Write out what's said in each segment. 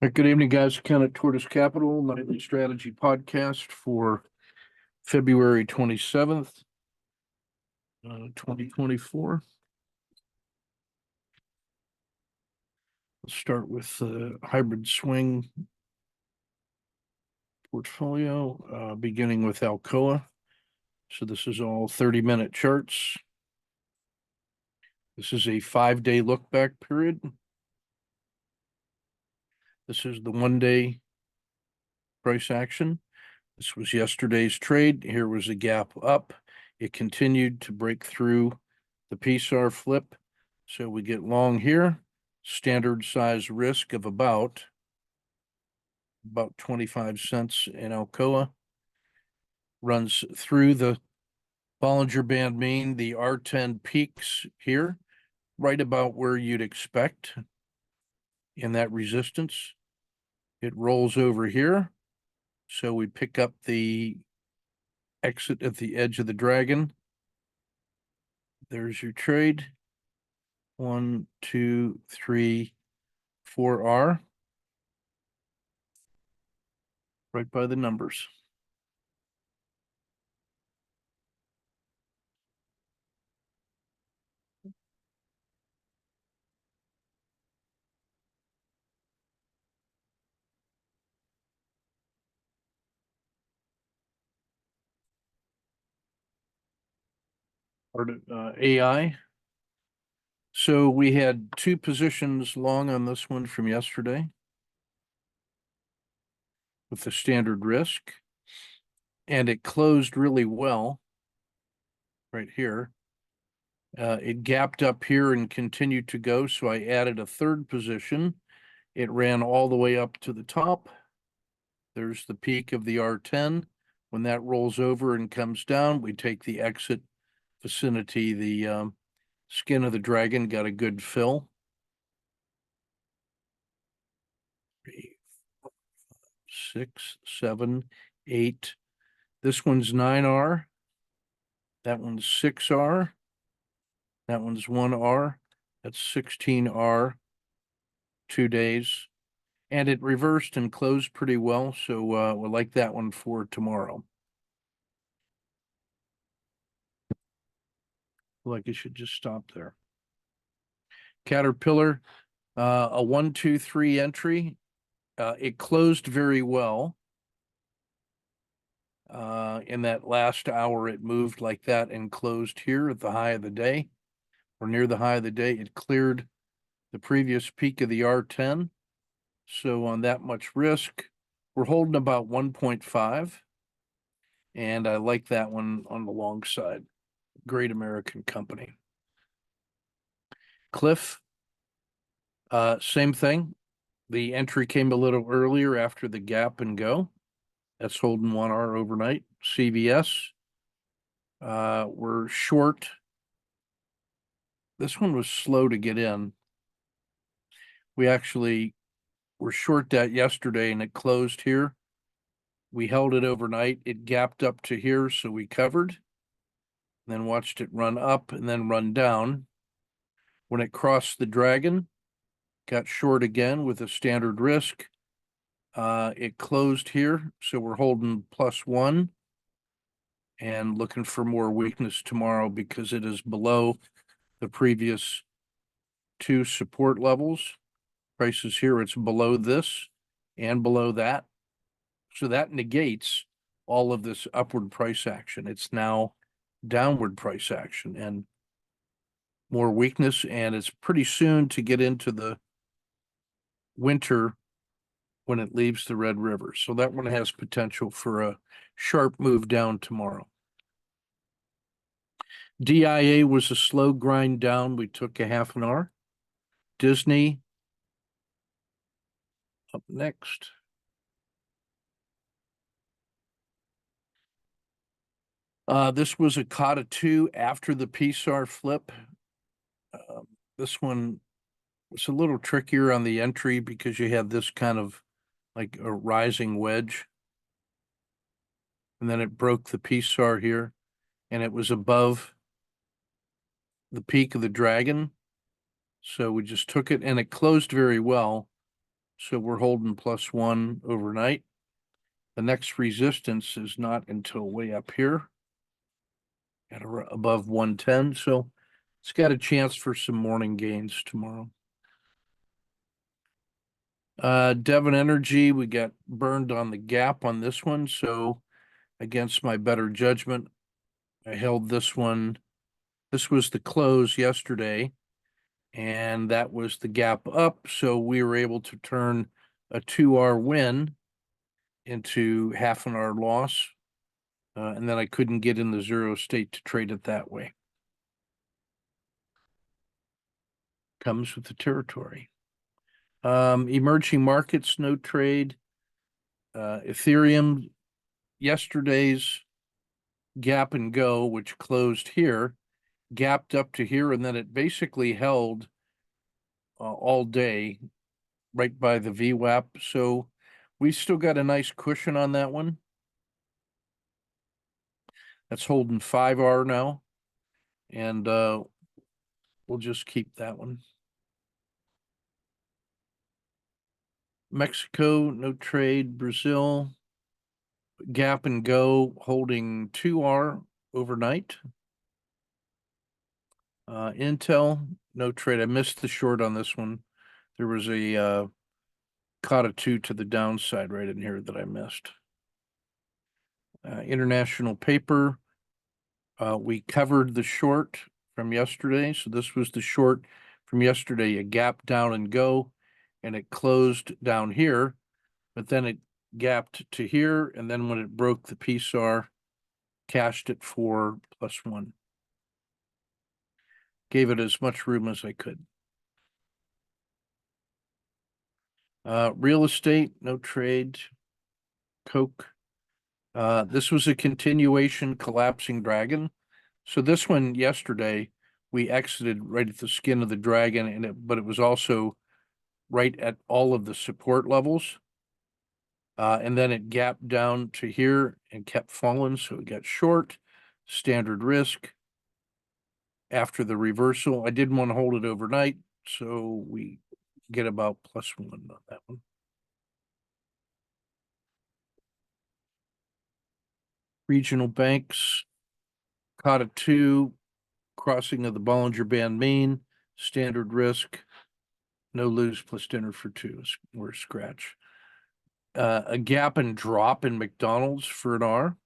Good evening, guys. Ken at Tortoise Capital, nightly strategy podcast for February 27th, 2024. Let's start with the hybrid swing portfolio, beginning with Alcoa. So this is all 30-minute charts. This is a 5-day look back period. This is the 1-day price action. This was yesterday's trade. Here was a gap up. It continued to break through the PSAR flip. So we get long here, standard size risk of about 25 cents in Alcoa. Runs through the Bollinger Band mean, the R10 peaks here, right about where you'd expect in that resistance. It rolls over here. So we pick up the exit at the edge of the dragon. There's your trade. 1, 2, 3, 4R. Right by the numbers. AI. So we had 2 positions long on this one from yesterday with the standard risk, and it closed really well right here. It gapped up here and continued to go, so I added a 3rd position. It ran all the way up to the top. There's the peak of the R10. When that rolls over and comes down, we take the exit vicinity. The skin of the dragon got a good fill. 3, 4, 5, 6, 7, 8. This one's 9R. That one's 6R. That one's 1R. That's 16R, 2 days. And it reversed and closed pretty well, so we'll like that one for tomorrow. Like it should just stop there. Caterpillar, a 1, 2, 3 entry. It closed very well. In that last hour, it moved like that and closed here at the high of the day, or near the high of the day. It cleared the previous peak of the R10. So on that much risk, we're holding about 1.5. And I like that one on the long side. Great American company. Cliff, same thing. The entry came a little earlier after the gap and go. That's holding 1R overnight. CVS, we're short. This one was slow to get in. We actually were short that yesterday and it closed here. We held it overnight. It gapped up to here, so we covered. Then watched it run up and then run down. When it crossed the dragon, got short again with a standard risk. It closed here, so we're holding +1 and looking for more weakness tomorrow because it is below the previous 2 support levels. Prices here, it's below this and below that. So that negates all of this upward price action. It's now downward price action and more weakness, and it's pretty soon to get into the winter when it leaves the Red River. So that one has potential for a sharp move down tomorrow. DIA was a slow grind down. We took a half an hour. Disney up next. This was a Kata 2 after the PSAR flip. This one was a little trickier on the entry because you had this kind of like a rising wedge. And then it broke the PSAR here, and it was above the peak of the dragon. So we just took it, and it closed very well. So we're holding +1 overnight. The next resistance is not until way up here at above 110. So it's got a chance for some morning gains tomorrow. Devon Energy, we got burned on the gap on this one. So against my better judgment, I held this one. This was the close yesterday, and that was the gap up. So we were able to turn a 2R win into half an hour loss. And then I couldn't get in the zero state to trade it that way. Comes with the territory. Emerging markets, no trade. Ethereum, yesterday's gap and go, which closed here, gapped up to here, and then it basically held all day right by the VWAP. So we still got a nice cushion on that one. That's holding 5R now, and we'll just keep that one. Mexico, no trade. Brazil, gap and go, holding 2R overnight. Intel, no trade. I missed the short on this one. There was a caught a 2 to the downside right in here that I missed. International paper, we covered the short from yesterday. So this was the short from yesterday, a gap down and go, and it closed down here, but then it gapped to here, and then when it broke the PSAR, cashed it for +1. Gave it as much room as I could. Real estate, no trade. Coke. This was a continuation collapsing dragon. So this one yesterday, we exited right at the skin of the dragon, and but it was also right at all of the support levels. And then it gapped down to here and kept falling. So it got short, standard risk. After the reversal, I didn't want to hold it overnight, so we get about +1 on that one. Regional banks, caught a 2, crossing of the Bollinger Band mean, standard risk, no lose plus dinner for 2 or scratch. A gap and drop in McDonald's for an R.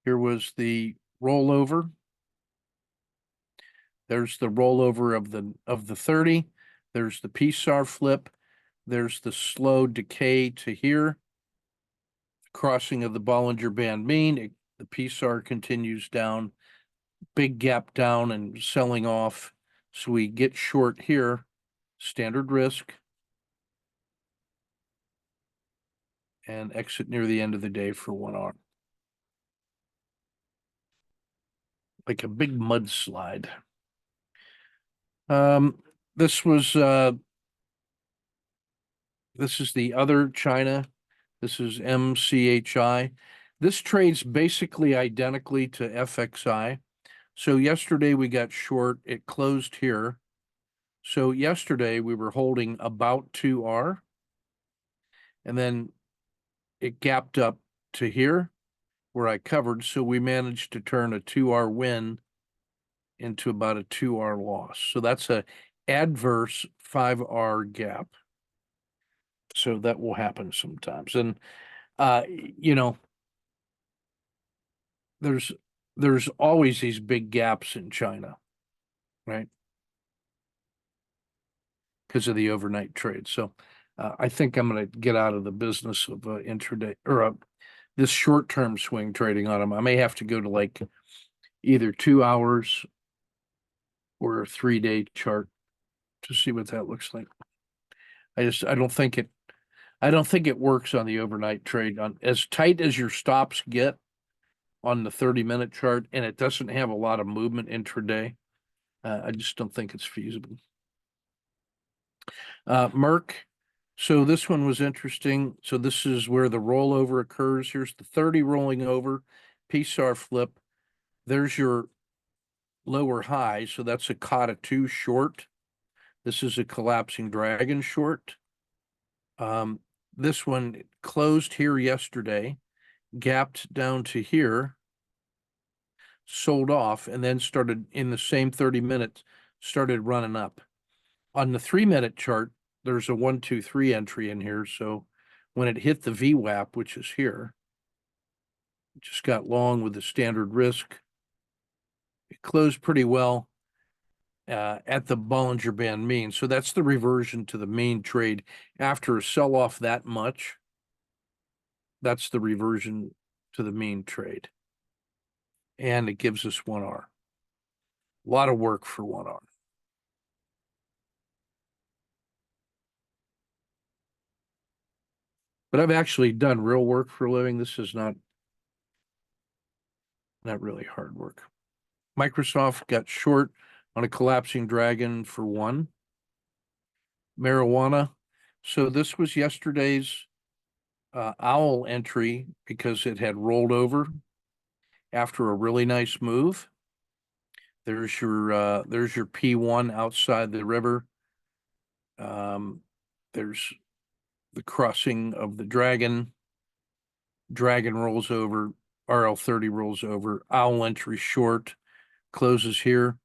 Here was the rollover. There's the rollover of the 30. There's the PSAR flip. There's the slow decay to here. Crossing of the Bollinger Band mean. The PSAR continues down. Big gap down and selling off. So we get short here. Standard risk. And exit near the end of the day for 1R. Like a big mudslide. This is the other China. This is MCHI. This trades basically identically to FXI. So yesterday we got short. It closed here. So yesterday we were holding about 2R. And then it gapped up to here where I covered. So we managed to turn a 2R win into about a 2R loss. So that's a adverse 5R gap. So that will happen sometimes. And you know, there's always these big gaps in China, right? Because of the overnight trade. So I think I'm going to get out of the business of intraday or this short-term swing trading on them. I may have to go to like either 2 hours or a 3-day chart to see what that looks like. I don't think it works on the overnight trade on as tight as your stops get on the 30-minute chart, and it doesn't have a lot of movement intraday. I just don't think it's feasible. Merck. So this one was interesting. So this is where the rollover occurs. Here's the 30 rolling over, PSAR flip. There's your lower high. So that's a COTA 2 short. This is a collapsing dragon short. This one closed here yesterday, gapped down to here, sold off, and then started in the same 30 minutes, started running up. On the 3-minute chart, there's a 1, 2, 3 entry in here. So when it hit the VWAP, which is here, it just got long with the standard risk. It closed pretty well at the Bollinger Band mean. So that's the reversion to the main trade after a sell-off that much. That's the reversion to the mean trade. And it gives us 1R. A lot of work for 1R. But I've actually done real work for a living. This is not really hard work. Microsoft got short on a collapsing dragon for 1. Marijuana. So this was yesterday's owl entry because it had rolled over after a really nice move. There's your P1 outside the river. There's the crossing of the dragon. Dragon rolls over, RL30 rolls over, owl entry short, closes here.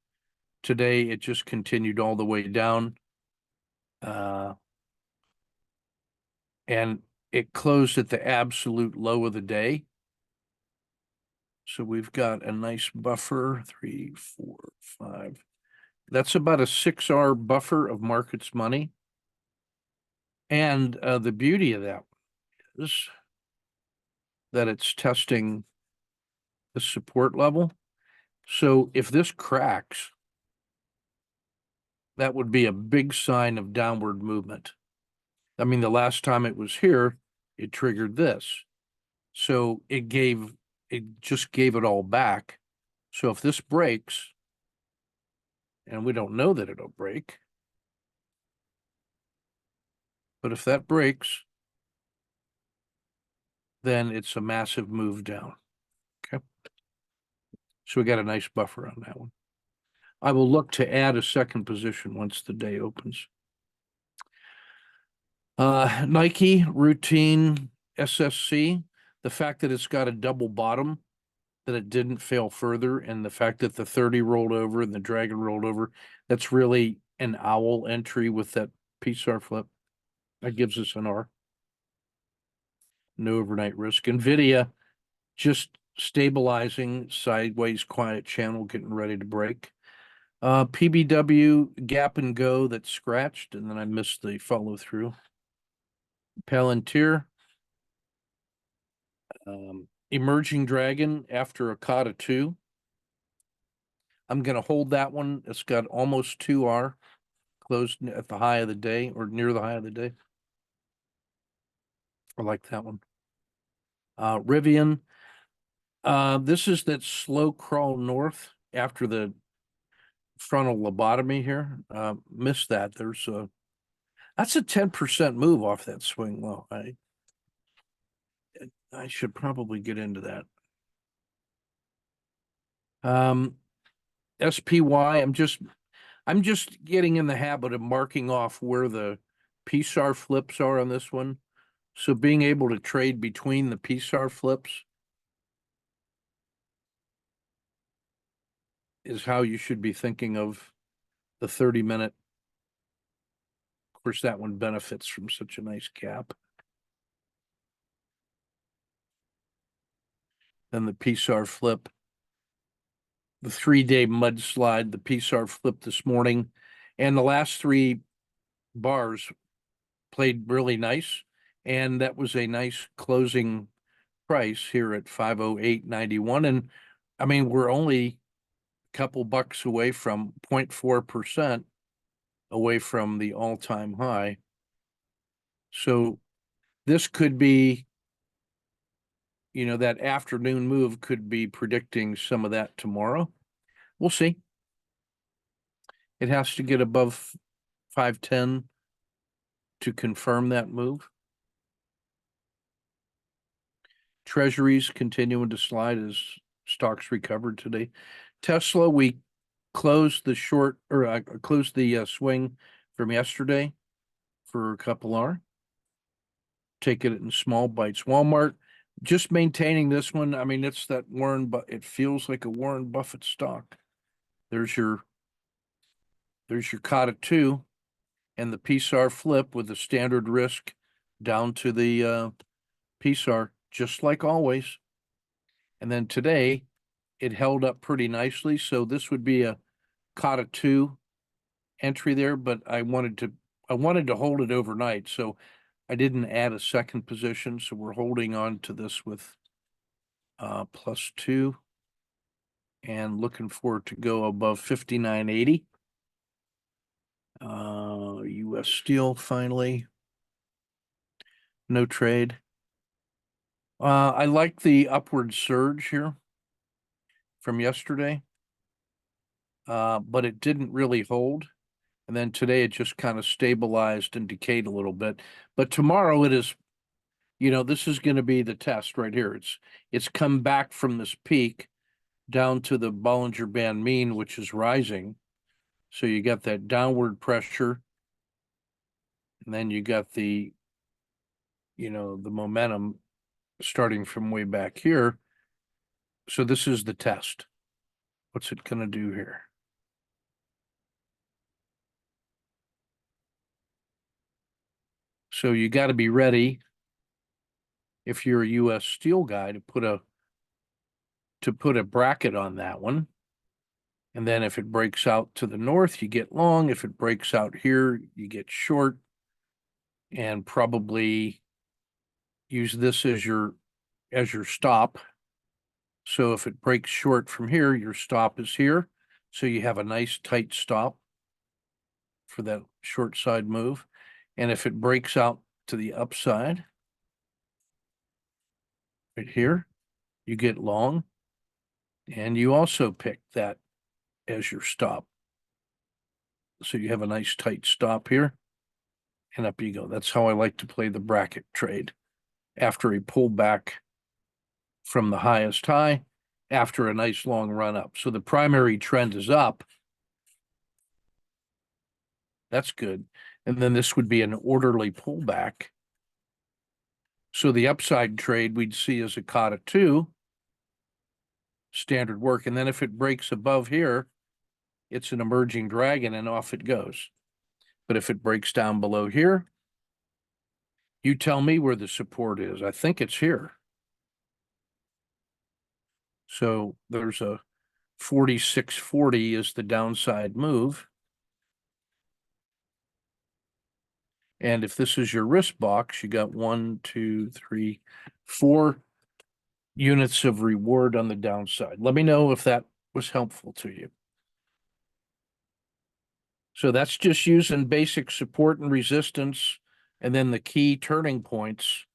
Today it just continued all the way down. And it closed at the absolute low of the day. So we've got a nice buffer, 3, 4, 5. That's about a 6R buffer of market's money. And the beauty of that is that it's testing the support level. So if this cracks, that would be a big sign of downward movement. I mean, the last time it was here, it triggered this. So it just gave it all back. So if this breaks, and we don't know that it'll break, but if that breaks, then it's a massive move down. Okay. So we got a nice buffer on that one. I will look to add a second position once the day opens. Nike routine SSC, the fact that it's got a double bottom, that it didn't fail further, and the fact that the 30 rolled over and the dragon rolled over, that's really an owl entry with that PSAR flip. That gives us an R. No overnight risk. NVIDIA just stabilizing, sideways quiet channel, getting ready to break. PBW gap and go that scratched, and then I missed the follow through. Palantir, emerging dragon after a kata 2. I'm going to hold that one. It's got almost 2R, closed at the high of the day or near the high of the day. I like that one. Rivian. This is that slow crawl north after the frontal lobotomy here. Missed that. That's a 10% move off that swing low. I should probably get into that. SPY, I'm just getting in the habit of marking off where the PSAR flips are on this one. So being able to trade between the PSAR flips is how you should be thinking of the 30-minute. Of course, that one benefits from such a nice gap. Then the PSAR flip, the 3-day mudslide, the PSAR flip this morning, and the last 3 bars played really nice. And that was a nice closing price here at 508.91. And I mean, we're only a couple bucks away from 0.4% away from the all-time high. So this could be, that afternoon move could be predicting some of that tomorrow. We'll see. It has to get above 510 to confirm that move. Treasuries continuing to slide as stocks recovered today. Tesla, we closed the short or closed the swing from yesterday for a couple hour. Take it in small bites. Walmart, just maintaining this one. I mean, it's that Warren, but it feels like a Warren Buffett stock. There's your Cotta 2 and the PSAR flip with the standard risk down to the PSAR, just like always. And then today it held up pretty nicely. So this would be a Cotta 2 entry there, but I wanted to hold it overnight. So I didn't add a second position. So we're holding on to this with +2 and looking for it to go above 59.80. US Steel finally. No trade. I like the upward surge here from yesterday, but it didn't really hold. And then today it just kind of stabilized and decayed a little bit. But tomorrow it is, this is going to be the test right here. It's come back from this peak down to the Bollinger Band mean, which is rising. So you got that downward pressure, and then you got the momentum starting from way back here. So this is the test. What's it going to do here? So you got to be ready if you're a US Steel guy to put a bracket on that one. And then if it breaks out to the north, you get long. If it breaks out here, you get short, and probably use this as your stop. So if it breaks short from here, your stop is here. So you have a nice tight stop for that short side move. And if it breaks out to the upside, right here, you get long. And you also pick that as your stop. So you have a nice tight stop here. And up you go. That's how I like to play the bracket trade. After a pullback from the highest high, after a nice long run up. So the primary trend is up. That's good. And then this would be an orderly pullback. So the upside trade we'd see as a Cotta 2, standard work. And then if it breaks above here, it's an emerging dragon and off it goes. But if it breaks down below here, you tell me where the support is. I think it's here. So there's a 46.40 is the downside move. And if this is your risk box, you got 1, 2, 3, 4 units of reward on the downside. Let me know if that was helpful to you. So that's just using basic support and resistance, and then the key turning points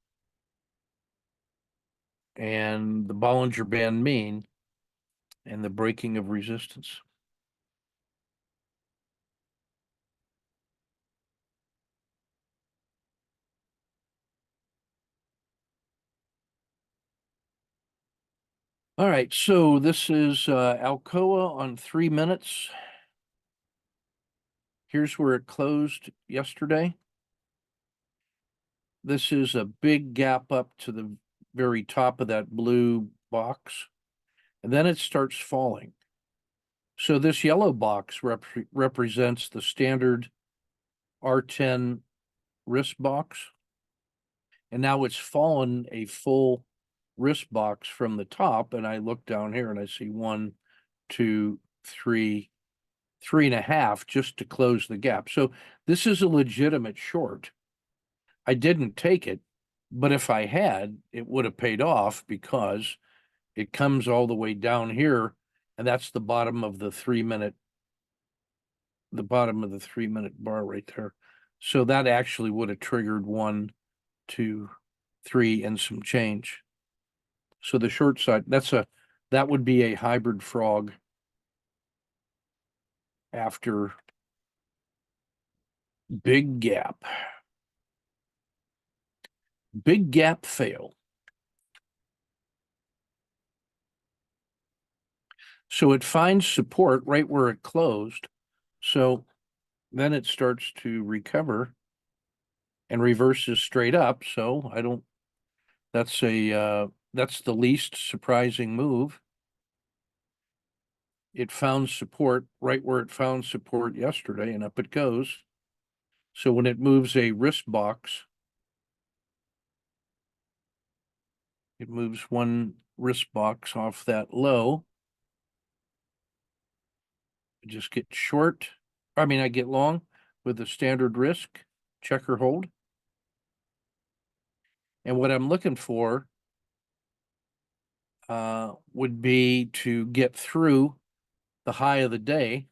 and the Bollinger Band mean and the breaking of resistance. All right, so this is Alcoa on 3 minutes. Here's where it closed yesterday. This is a big gap up to the very top of that blue box, and then it starts falling. So this yellow box represents the standard R10 risk box, and now it's fallen a full risk box from the top, and I look down here and I see 1, 2, 3, 3.5 just to close the gap. So this is a legitimate short. I didn't take it, but if I had, it would have paid off because it comes all the way down here, and that's the bottom of the 3-minute bar right there. So that actually would have triggered 1, 2, 3 and some change. So the short side, that would be a hybrid frog after big gap. Big gap fail. So it finds support right where it closed. So then it starts to recover and reverses straight up. So that's that's the least surprising move. It found support right where it found support yesterday, and up it goes. So when it moves a wrist box, it moves one wrist box off that low. I just get short. I get long with a standard risk, checker hold. And what I'm looking for would be to get through the high of the day.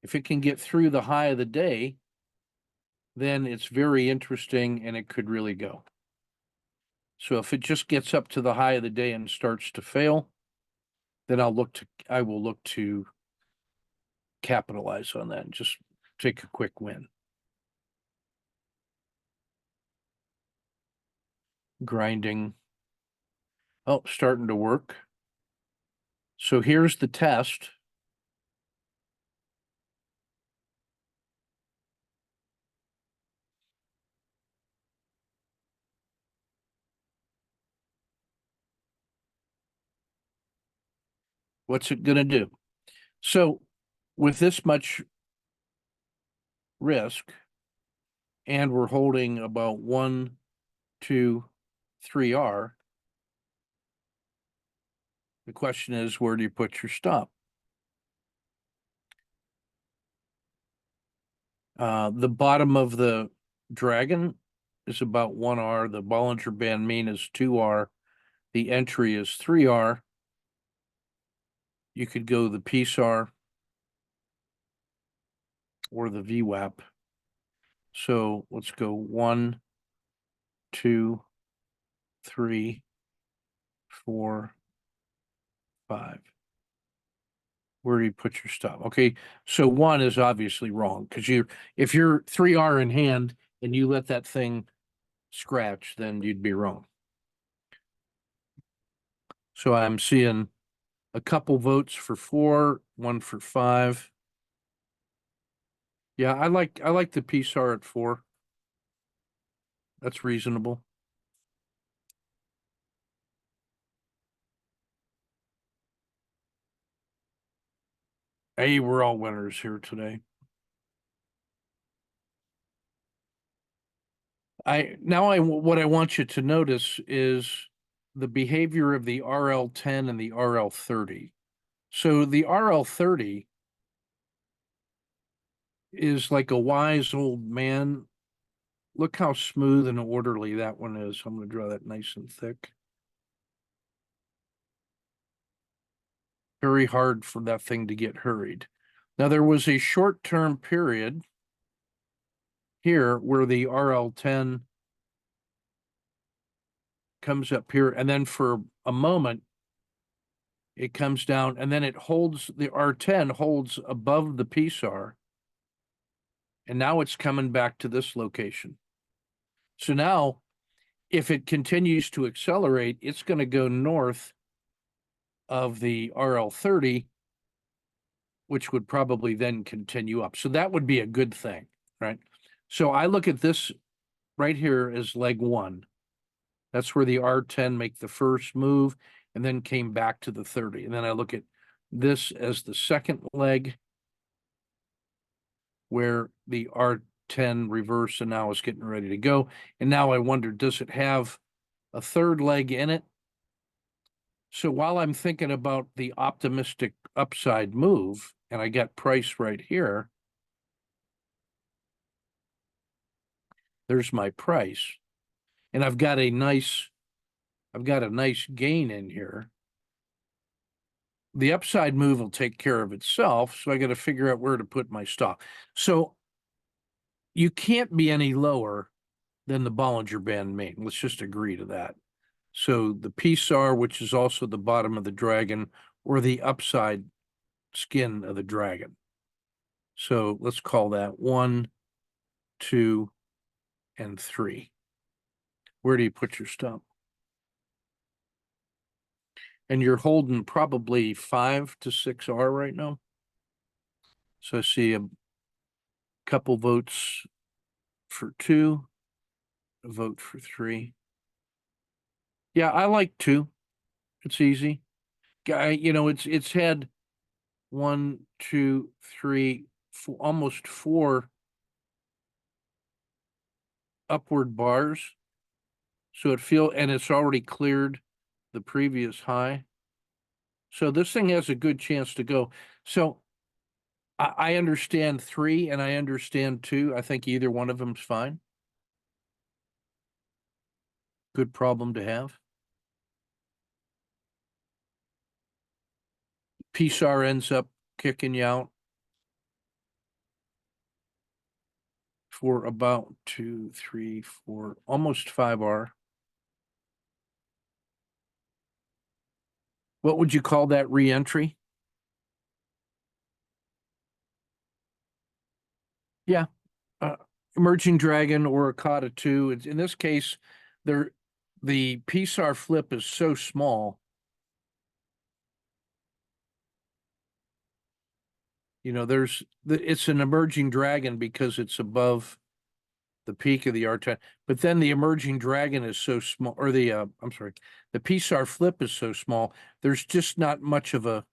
If it can get through the high of the day, then it's very interesting and it could really go. So if it just gets up to the high of the day and starts to fail, then I will look to capitalize on that and just take a quick win. Grinding. Oh, starting to work. So here's the test. What's it going to do? So with this much risk, and we're holding about 1, 2, 3R, the question is, where do you put your stop? The bottom of the dragon is about 1R. The Bollinger Band mean is 2R. The entry is 3R. You could go the PSAR or the VWAP. So let's go 1, 2, 3, 4, 5. Where do you put your stop? Okay, so 1 is obviously wrong because if you're 3R in hand and you let that thing scratch, then you'd be wrong. So I'm seeing a couple votes for 4, 1 for 5. Yeah, I like the PSAR at 4. That's reasonable. Hey, we're all winners here today. What I want you to notice is the behavior of the RL10 and the RL30. So the RL30 is like a wise old man. Look how smooth and orderly that one is. I'm going to draw that nice and thick. Very hard for that thing to get hurried. Now, there was a short-term period here where the RL10 comes up here, and then for a moment, it comes down, and then the R10 holds above the PSAR, and now it's coming back to this location. So now, if it continues to accelerate, it's going to go north of the RL30, which would probably then continue up. So that would be a good thing, right? So I look at this right here as leg 1. That's where the R10 make the first move and then came back to the 30. And then I look at this as the second leg where the R10 reverse and now is getting ready to go. And now I wonder, does it have a third leg in it? So while I'm thinking about the optimistic upside move, and I got price right here, there's my price. And I've got a nice gain in here. The upside move will take care of itself, so I got to figure out where to put my stop. So you can't be any lower than the Bollinger Band main. Let's just agree to that. So the PSAR, which is also the bottom of the dragon, or the upside skin of the dragon. So let's call that 1, 2, and 3. Where do you put your stop? And you're holding probably 5 to 6R right now. So I see couple votes for 2, a vote for 3. Yeah, I like 2. It's easy. It's had 1, 2, 3, 4, almost 4 upward bars. So and it's already cleared the previous high. So this thing has a good chance to go. So I understand 3 and I understand 2. I think either one of them's fine. Good problem to have. PSAR ends up kicking you out for about 2, 3, 4, almost 5R. What would you call that re-entry? Yeah, uh, Emerging Dragon or Akata 2. In this case, the PSAR flip is so small. It's an Emerging Dragon because it's above the peak of the R10, but then the Emerging Dragon is so small, or I'm sorry, the PSAR flip is so small. There's just not much of a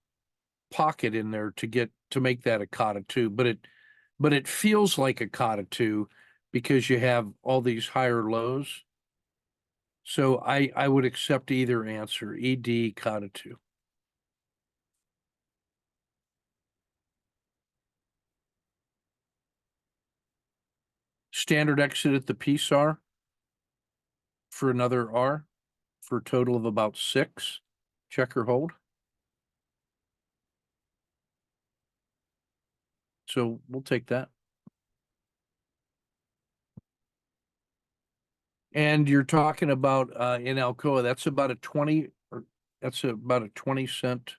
pocket in there to make that a kata 2, but it feels like a kata 2 because you have all these higher lows. So I would accept either answer, ED kata 2. Standard exit at the PSAR for another R for a total of about 6. Check or hold. So we'll take that. And you're talking about in Alcoa, that's about a 20 or that's about a 20-cent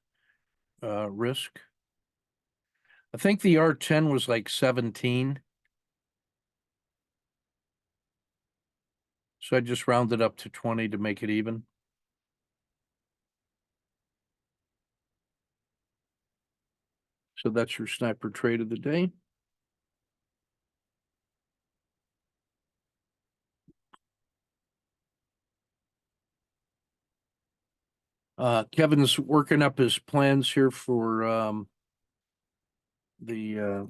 risk. I think the R10 was like 17. So I just rounded up to 20 to make it even. So that's your sniper trade of the day. Kevin's working up his plans here for the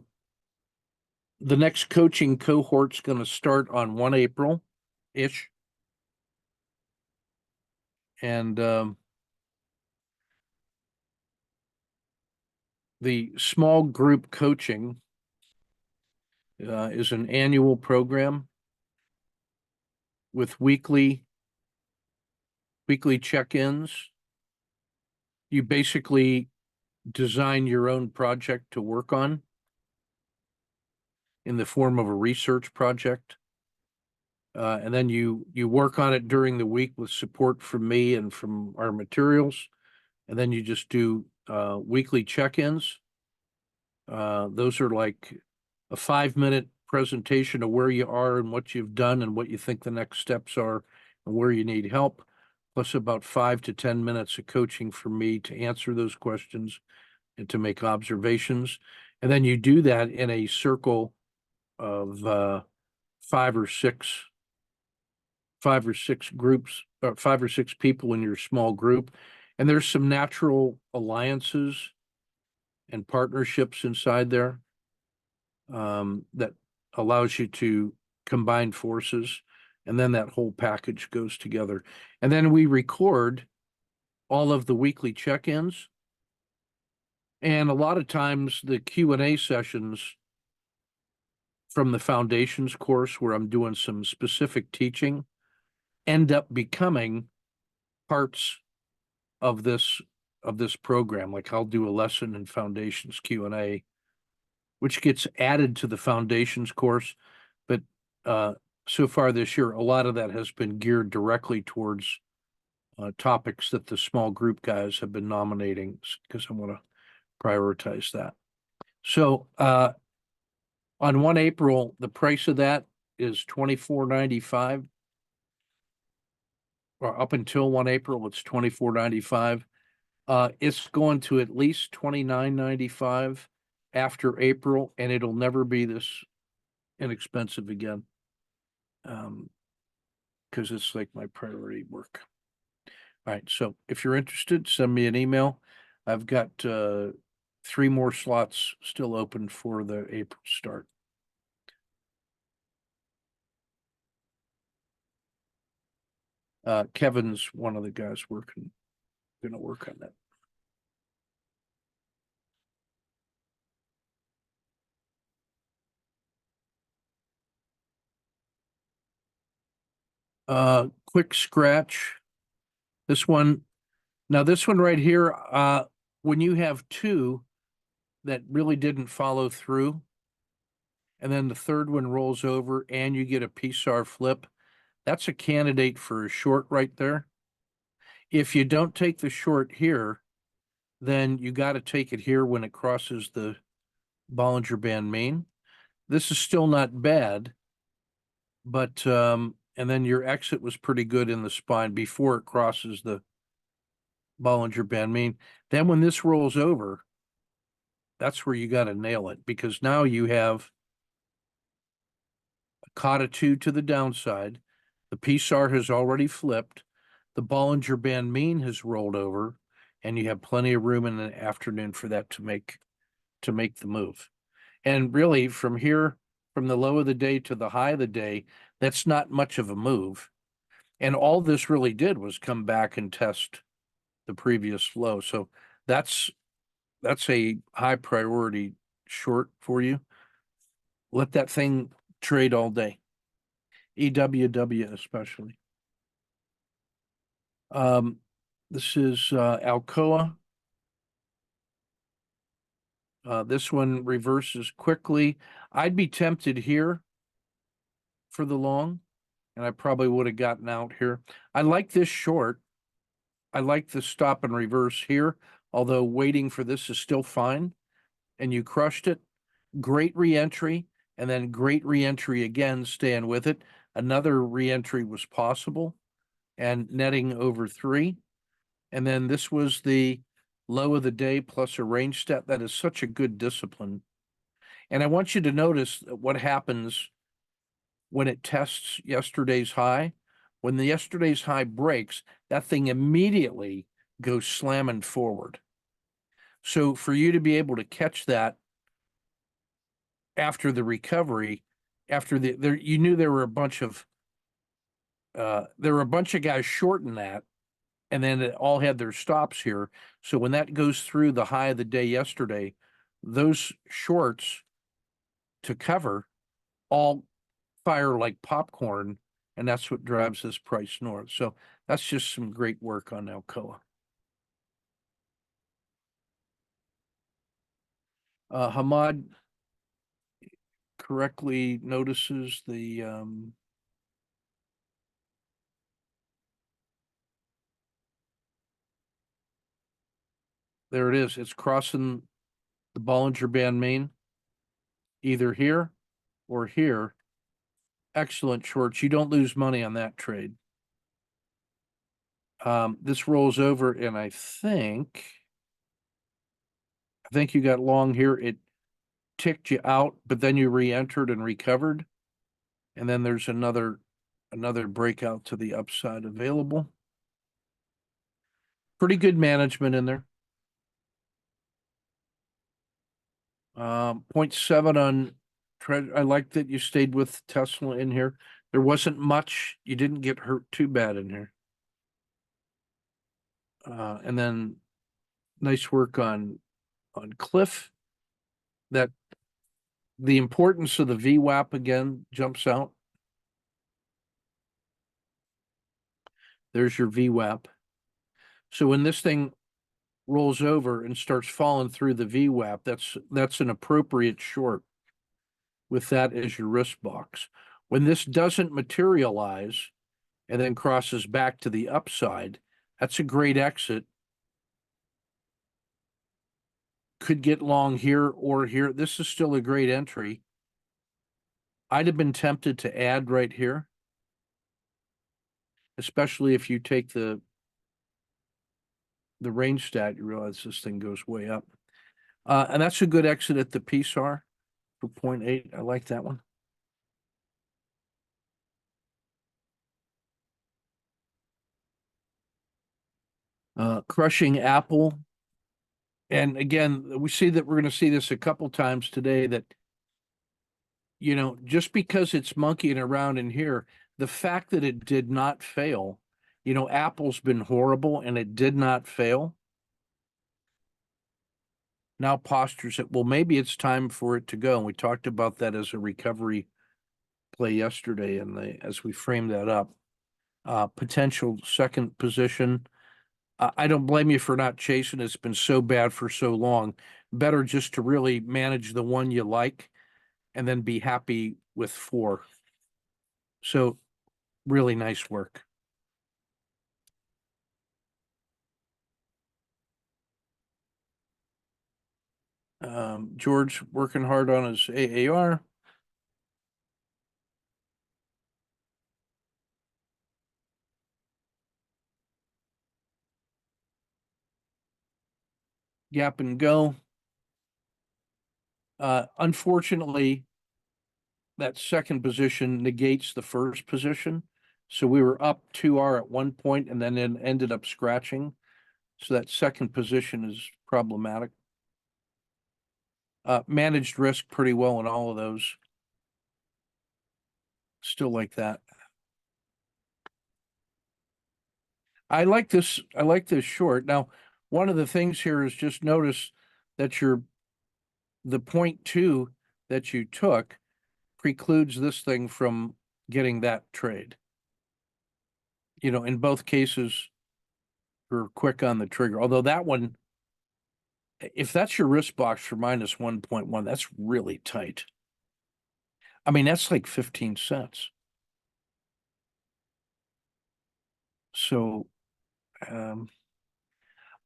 next coaching cohort's going to start on 1 April-ish. And the small group coaching is an annual program with weekly check-ins. You basically design your own project to work on in the form of a research project. And then you work on it during the week with support from me and from our materials. And then you just do weekly check-ins. Those are like a 5-minute presentation of where you are and what you've done and what you think the next steps are and where you need help, plus about 5 to 10 minutes of coaching for me to answer those questions and to make observations. And then you do that in a circle of 5 or 6 groups, or 5 or 6 people in your small group. And there's some natural alliances and partnerships inside there that allows you to combine forces. And then that whole package goes together. And then we record all of the weekly check-ins. And a lot of times the Q&A sessions from the foundations course where I'm doing some specific teaching end up becoming parts of this program. Like I'll do a lesson in foundations Q&A, which gets added to the foundations course. But so far this year, a lot of that has been geared directly towards topics that the small group guys have been nominating because I want to prioritize that. So on 1 April, the price of that is $24.95. Or up until 1 April, it's $24.95. It's going to at least $29.95 after April, and it'll never be this inexpensive again. Because it's like my priority work. All right, so if you're interested, send me an email. I've got 3 more slots still open for the April start. Kevin's one of the guys gonna work on that. Quick scratch. This one right here, when you have 2 that really didn't follow through, and then the third one rolls over and you get a PSAR flip, that's a candidate for a short right there. If you don't take the short here, then you got to take it here when it crosses the Bollinger Band main. This is still not bad, but and then your exit was pretty good in the spine before it crosses the Bollinger Band main. Then when this rolls over, that's where you got to nail it, because now you have a Kata 2 to the downside. The PSAR has already flipped. The Bollinger Band mean has rolled over, and you have plenty of room in the afternoon for that to make the move. And really, from here, from the low of the day to the high of the day, that's not much of a move. And all this really did was come back and test the previous low. So that's a high priority short for you. Let that thing trade all day. EWW especially. This is Alcoa. This one reverses quickly. I'd be tempted here for the long, and I probably would have gotten out here. I like this short. I like the stop and reverse here, although waiting for this is still fine. And you crushed it. Great reentry, and then great reentry again, staying with it. Another reentry was possible, and netting over 3. And then this was the low of the day plus a range step. That is such a good discipline. And I want you to notice what happens when it tests yesterday's high. When the yesterday's high breaks, that thing immediately goes slamming forward. So for you to be able to catch that after the recovery, you knew there were a bunch of guys shorting that, and then it all had their stops here. So when that goes through the high of the day yesterday, those shorts to cover all fire like popcorn, and that's what drives this price north. So that's just some great work on Alcoa. Hamad correctly notices the there it is. It's crossing the Bollinger Band main, either here or here. Excellent shorts. You don't lose money on that trade. This rolls over, and I think you got long here. It ticked you out, but then you re-entered and recovered. And then there's another breakout to the upside available. Pretty good management in there. 0.7 on I like that you stayed with Tesla in here. There wasn't much. You didn't get hurt too bad in here. And then nice work on Cliff. That the importance of the VWAP again jumps out. There's your VWAP. So when this thing rolls over and starts falling through the VWAP, that's an appropriate short with that as your risk box. When this doesn't materialize and then crosses back to the upside, that's a great exit. Could get long here or here. This is still a great entry. I'd have been tempted to add right here, especially if you take the range stat, you realize this thing goes way up. And that's a good exit at the PSAR for 0.8. I like that one. Crushing Apple. And again, we see that we're going to see this a couple times today that, just because it's monkeying around in here, the fact that it did not fail, Apple's been horrible and it did not fail. Now postures it, well, maybe it's time for it to go. And we talked about that as a recovery play yesterday as we framed that up. Potential second position. I don't blame you for not chasing. It's been so bad for so long. Better just to really manage the one you like and then be happy with 4. So really nice work. George working hard on his AAR. Gap and go. Unfortunately, that second position negates the first position. So we were up 2R at one point and then ended up scratching. So that second position is problematic. Managed risk pretty well in all of those. Still like that. I like this short. Now, one of the things here is just notice that the 0.2 that you took precludes this thing from getting that trade. In both cases, we're quick on the trigger. Although that one, if that's your risk box for minus 1.1, that's really tight. I mean, that's like 15 cents. So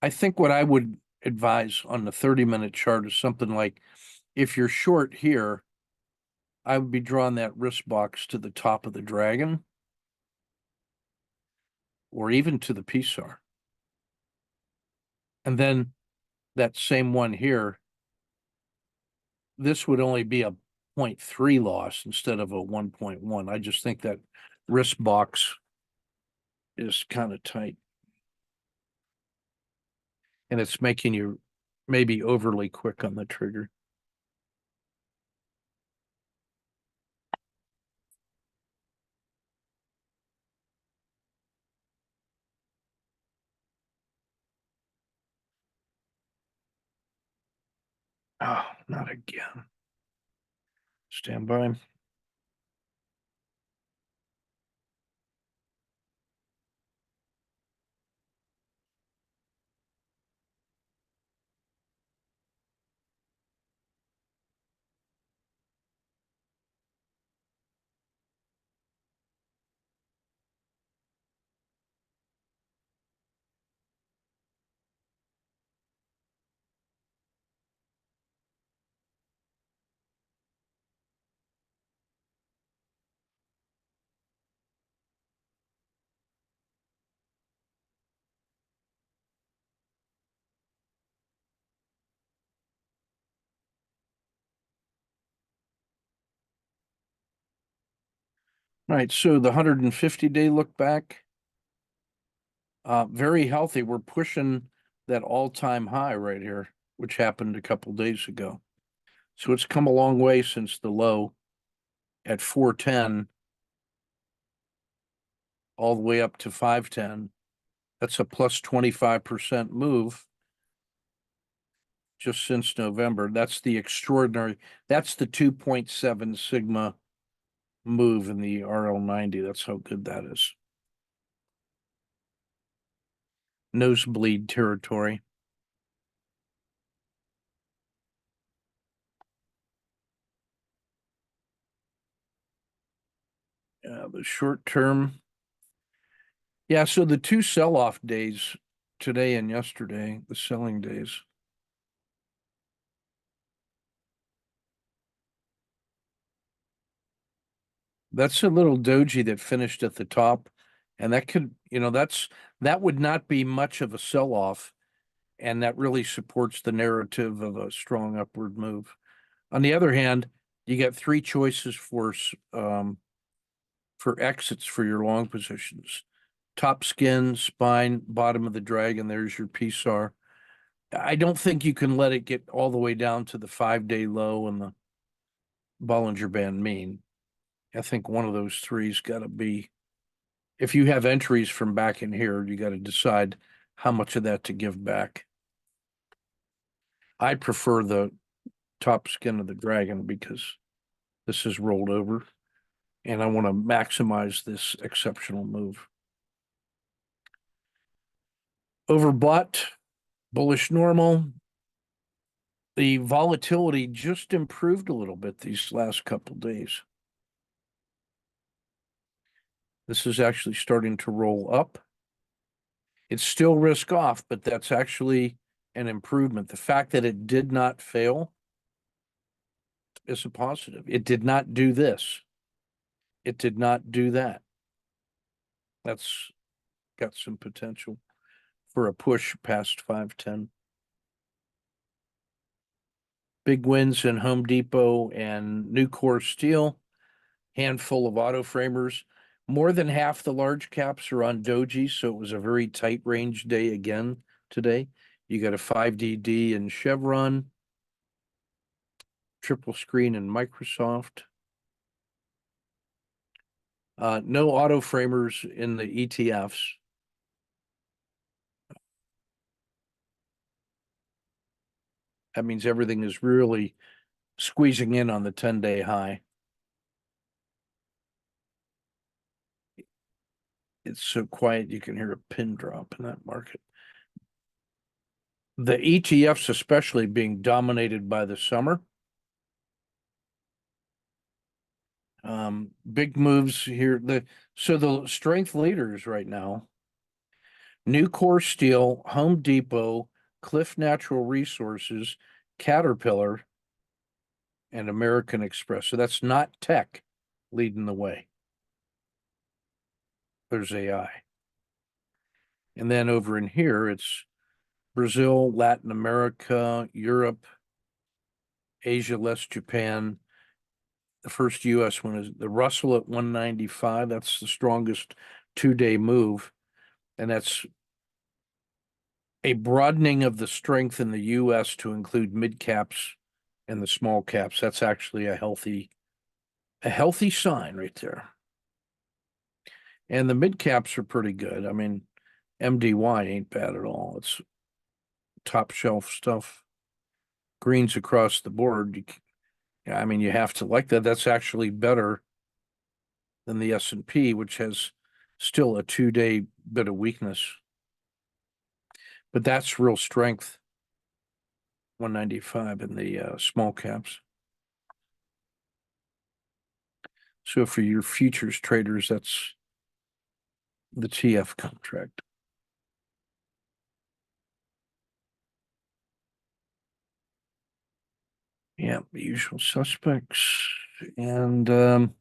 I think what I would advise on the 30-minute chart is something like, if you're short here, I would be drawing that risk box to the top of the dragon or even to the PSAR. And then that same one here, this would only be a 0.3 loss instead of a 1.1. I just think that risk box is kind of tight. And it's making you maybe overly quick on the trigger. Oh, not again. Stand by. All right, so the 150-day look back, very healthy. We're pushing that all-time high right here, which happened a couple days ago. So it's come a long way since the low at 410 all the way up to 510. That's a plus 25% move just since November. That's the extraordinary, that's the 2.7 sigma move in the RL90. That's how good that is. Nosebleed territory. The short term. Yeah, so the 2 sell-off days, today and yesterday, the selling days. That's a little doji that finished at the top, and that could, that would not be much of a sell-off, and that really supports the narrative of a strong upward move. On the other hand, you get 3 choices for exits for your long positions. top skin, spine, bottom of the dragon. There's your PSAR. I don't think you can let it get all the way down to the 5-day low and the Bollinger Band mean. I think one of those three's got to be, if you have entries from back in here, you got to decide how much of that to give back. I prefer the top skin of the dragon because this is rolled over and I want to maximize this exceptional move. Overbought, bullish normal. The volatility just improved a little bit these last couple days. This is actually starting to roll up. It's still risk off, but that's actually an improvement. The fact that it did not fail is a positive. It did not do this. It did not do that. That's got some potential for a push past 510. Big wins in Home Depot and Nucor Steel. Handful of auto framers. More than half the large caps are on doji, so it was a very tight range day again today. You got a 5DD in Chevron, triple screen in Microsoft. No auto framers in the ETFs. That means everything is really squeezing in on the 10-day high. It's so quiet you can hear a pin drop in that market. The ETFs especially being dominated by the summer. Big moves here. So the strength leaders right now, Nucor Steel, Home Depot, Cliff Natural Resources, Caterpillar, and American Express. So that's not tech leading the way. There's AI. And then over in here, it's Brazil, Latin America, Europe, Asia, less Japan. The first US one is the Russell at 195. That's the strongest 2-day move. And that's a broadening of the strength in the US to include mid caps and the small caps. That's actually a healthy sign right there. And the mid caps are pretty good. I mean, MDY ain't bad at all. It's top shelf stuff. Greens across the board. I mean, you have to like that. That's actually better than the S&P, which has still a 2-day bit of weakness. But that's real strength. 195 in the small caps. So for your futures traders, that's the TF contract. Yeah, the usual suspects. And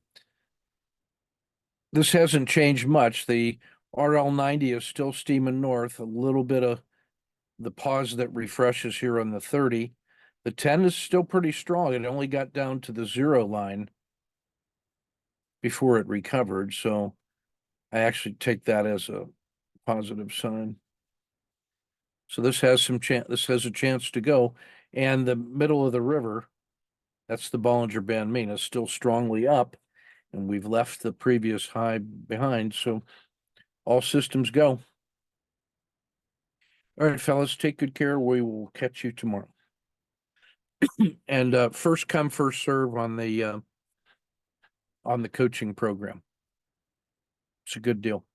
this hasn't changed much. The RL90 is still steaming north, a little bit of the pause that refreshes here on the 30. The 10 is still pretty strong. It only got down to the 0 line before it recovered. So I actually take that as a positive sign. So this has some chance. This has a chance to go. And the middle of the river, that's the Bollinger Band mean, is still strongly up, and we've left the previous high behind. So all systems go. All right, fellas, take good care. We will catch you tomorrow. And first come, first serve on the coaching program. It's a good deal.